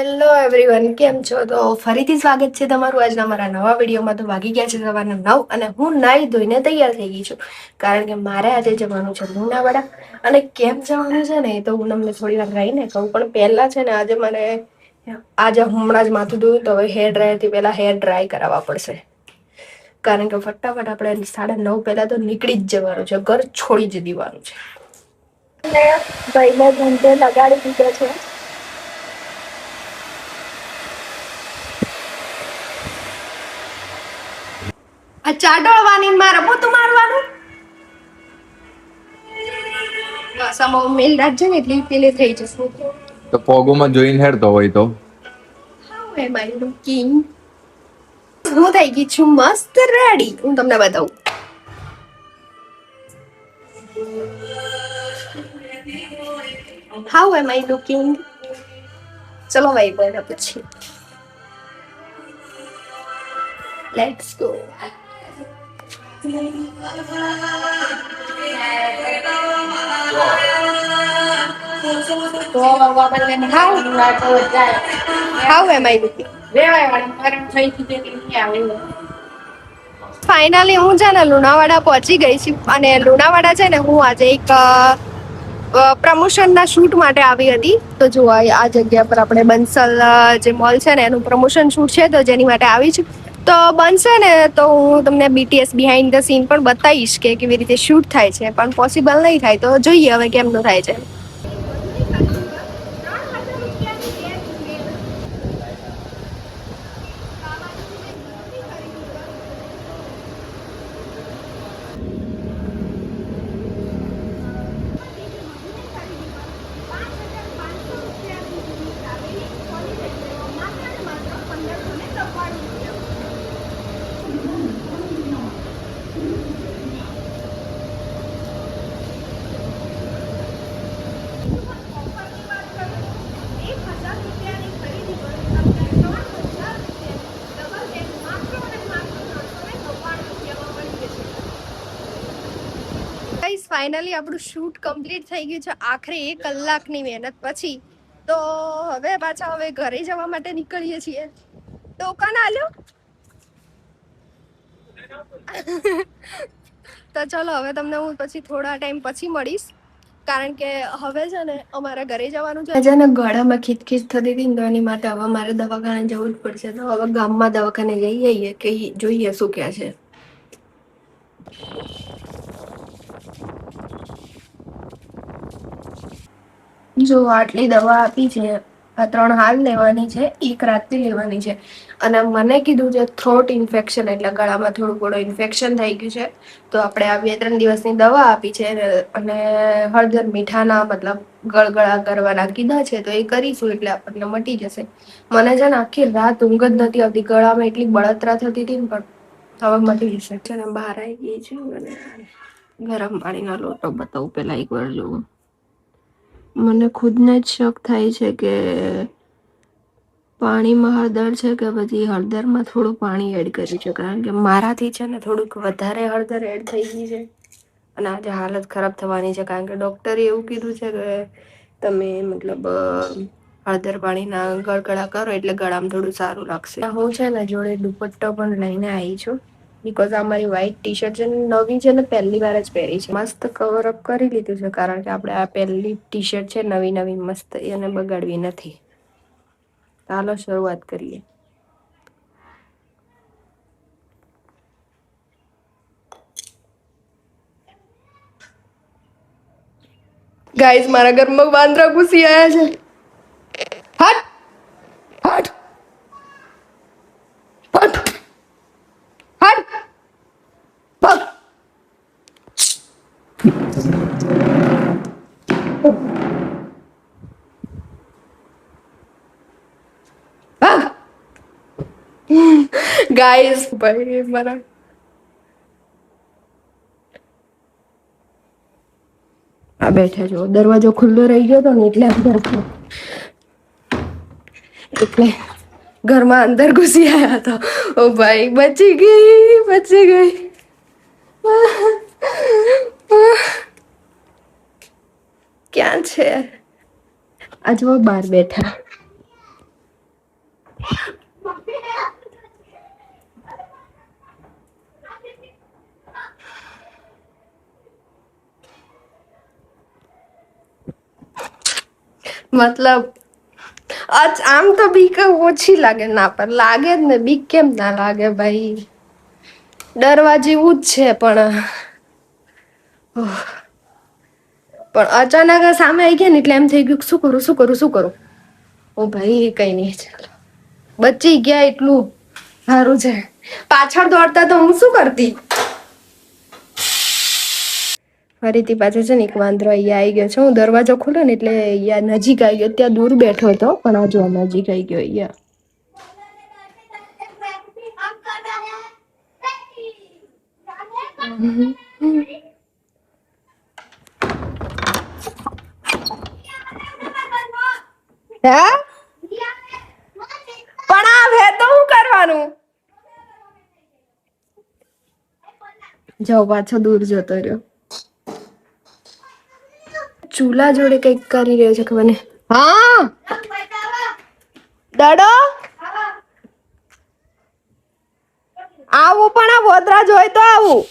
Hello everyone, કેમ છો? તો ફરીથી સ્વાગત છે તમારું આજના મારા નવા વિડીયોમાં. તો વાગી ગયા છે સવારના 9 અને હું નાહી ધોઈને તૈયાર થઈ ગઈ છું, કારણ કે મારે આજે જવાનું છે લુણાવાડા. અને કેમ જવાનું છે ને એ તો હું તમને થોડી વાર રહીને કહું, પણ પહેલા છે ને આજે હમણાં જ માથું ધોયું, તો હવે હેર ડ્રાયરથી પહેલા હેર ડ્રાય કરાવવા પડશે, કારણ કે ફટાફટ આપણે 9:30 પહેલા તો નીકળી જ જવાનું છે, ઘર છોડી જ દેવાનું છે. ભાઈને ઘંટે લગાડી દીધો છે. આ ચાડોળવાની મારે પોતું મારવાનું બસ આમાં મેલ રાખજે ને એટલે પેલે થઈ જશે. તો પોગોમાં જોઈને હેડતો હોય તો હાઉ એમ આઈ લુકિંગ? હું થઈ ગઈ છું મસ્ત રેડી. હું તમને બતાવું. How am I looking? ચલો ભાઈ બોલ પછી let's go. How am I looking? Finally હું છે ને લુણાવાડા પહોંચી ગઈ છું, અને લુણાવાડા છે ને હું આજે એક પ્રમોશનના શૂટ માટે આવી હતી. તો જો આ જગ્યા પર આપણે બંસલ જે મોલ છે ને એનું પ્રમોશન શૂટ છે, તો જેની માટે આવી છું. તો બનશે ને તો હું તમને BTS બિહાઇન્ડ ધ સીન પણ બતાવીશ કે કેવી રીતે શૂટ થાય છે, પણ પોસિબલ નહીં થાય તો જોઈએ હવે કેમનું થાય છે. ફાઇનલી આપણું શૂટ કમ્પ્લીટ થઈ ગયું છે આખરે 1 કલાકની મહેનત પછી. તો હવે ઘરે જવા માટે નીકળીએ છીએ. ટોકન આલ્યો તો ચલો હવે તમને હું પછી થોડા ટાઈમ પછી મળીશ, કારણ કે હવે છે ને અમારા ઘરે જવાનું છે. છે ને ગળામાં ખીચખીચ થતી હતી ને, તો એની માટે હવે મારે દવાખાને જવું જ પડશે. તો હવે ગામમાં દવાખાને જઈ આવીએ કે જોઈએ શું કહે છે. જો આટલી દવા આપી છે, આ 3 હાલ લેવાની છે, 1 રાત્રે લેવાની છે. અને મને કીધું છે થ્રોટ ઇન્ફેક્શન, એટલે ગળામાં થોડું ઘણું ઇન્ફેક્શન થઈ ગયું છે. તો આપણે આ 2-3 દિવસની દવા આપી છે, અને હળદર મીઠાના મતલબ ગળગળા કરવાના કીધા છે, તો એ કરીશું એટલે આપણને મટી જશે. મને છે ને આખી રાત ઊંઘ જ નથી આવતી, ગળામાં એટલી બળતરા થતી હતી ને, પણ હવે મટી જશે. છે ને બહાર આવી ગઈ છું, અને ગરમ પાણીનો લોટો બતાવું પેલા એકવાર જોવું. મને ખુદને જ શક થાય છે કે પાણીમાં હળદર છે કે પછી હળદરમાં થોડું પાણી એડ કર્યું છે, કારણ કે મારાથી છે ને થોડુંક વધારે હળદર એડ થઈ ગઈ છે, અને આજે હાલત ખરાબ થવાની છે, કારણ કે ડોક્ટરે એવું કીધું છે કે તમે મતલબ હળદર પાણીના ગળગળા કરો એટલે ગળામાં થોડું સારું લાગશે. હું છે ને જોડે દુપટ્ટો પણ લઈને આવી છું, બીકોઝ આ મારી વ્હાઈટ ટી-શર્ટ છે, નવી છે ને પહેલી વાર જ પહેરી છે. મસ્ત કવર અપ કરી લીધું છે, કારણ કે આપણે આ પહેલી ટી-શર્ટ છે નવી મસ્ત, એને બગાડવી નથી. ચાલો શરૂઆત કરીએ. ગાઈઝ, મારા ઘરમાં વાંદરા ઘૂસી આવ્યા છે. હટ હટ હટ હટ ભગ. ભાગ. ગાઈઝ ભાઈ મારા આ બેઠા જો, દરવાજો ખુલ્લો રહી ગયો હતો ને એટલે ઘરમાં અંદર ઘુસી આવ્યા હતા. ઓ ભાઈ બચી ગઈ. ક્યાં છે? આ જો બહાર બેઠા. મતલબ આમ તો બીક ઓછી લાગે ના પણ લાગે જ ને બીક કેમ ના લાગે ભાઈ ડરવા જેવું જ છે પણ અચાનક સામે આવી ગયા ને એટલે એમ થઈ ગયું શું કરું ઓ ભાઈ કઈ નઈ ચાલો બચી ગયા એટલું સારું છે પાછળ દોડતા તો હું શું કરતી ફરીથી પાછો છે ને એક વાંદરો અહીંયા આવી ગયો છે હું દરવાજો ખોલ્યો ને એટલે અહીંયા નજીક આવી ગયો ત્યાં દૂર બેઠો હતો પણ આ જો નજીક આવી ગયો અહીંયા હા પણ આ હે તો હું કરવાનું જાઓ પાછો દૂર જતો રહ્યો ચૂલા જોડે કઈક કરી રહ્યો છે ખબર ને હા દડો આવું પણ આ વોદરા જોઈ તો આવું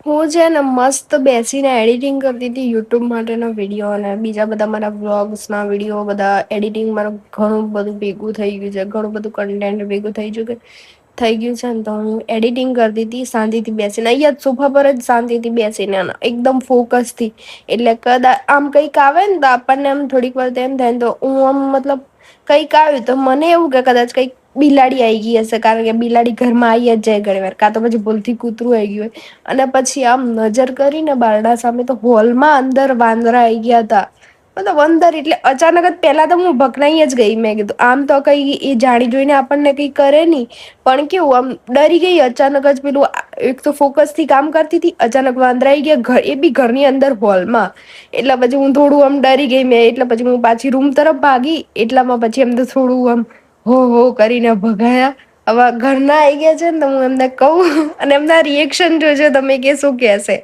હું છે ને મસ્ત બેસીને એડિટિંગ કરતી હતી યુટ્યુબ માટેનો વિડીયો અને બીજા બધા મારા વ્લોગ્સના વિડીયો બધા એડિટિંગ મારું ઘણું બધું ભેગું થઈ ગયું છે ઘણું બધું કન્ટેન્ટ ભેગું થઈ ગયું છે ને તો હું એડિટિંગ કરતી હતી શાંતિથી બેસીને અહીંયા જ સોફા પર જ શાંતિથી બેસીને એકદમ ફોકસથી એટલે કદાચ આમ કંઈક આવે ને તો આપણને આમ થોડીક વાર તેમ થાય ને તો હું આમ મતલબ કંઈક આવ્યું તો મને એવું કે કદાચ કંઈક બિલાડી આવી ગઈ હશે કારણ કે બિલાડી ઘરમાં આવી જ જાય ઘણી વાર કાં તો પછી ભૂલથી કૂતરું આવી ગયું હોય અને પછી આમ નજર કરીને બારડા સામે તો હોલમાં અંદર વાંદરા આવી ગયા હતા મતલબ અંદર એટલે અચાનક જ પહેલા તો હું ભકનાઈ જ ગઈ મેં કીધું આમ તો કઈ એ જાણી જોઈને આપણને કઈ કરે નહીં પણ કેવું આમ ડરી ગઈ અચાનક જ પેલું એક તો ફોકસ થી કામ કરતી હતી અચાનક વાંદરા આવી ગયા એ બી ઘરની અંદર હોલમાં એટલે પછી હું થોડું આમ ડરી ગઈ મેં એટલે પછી હું પાછી રૂમ તરફ ભાગી એટલામાં પછી એમ તો થોડું આમ હો કરીને ભગાયા હવે ઘરના આવી ગયા છે ને તો હું એમને કહું અને એમના રિએક્શન જોજો તમે કે શું કહેશે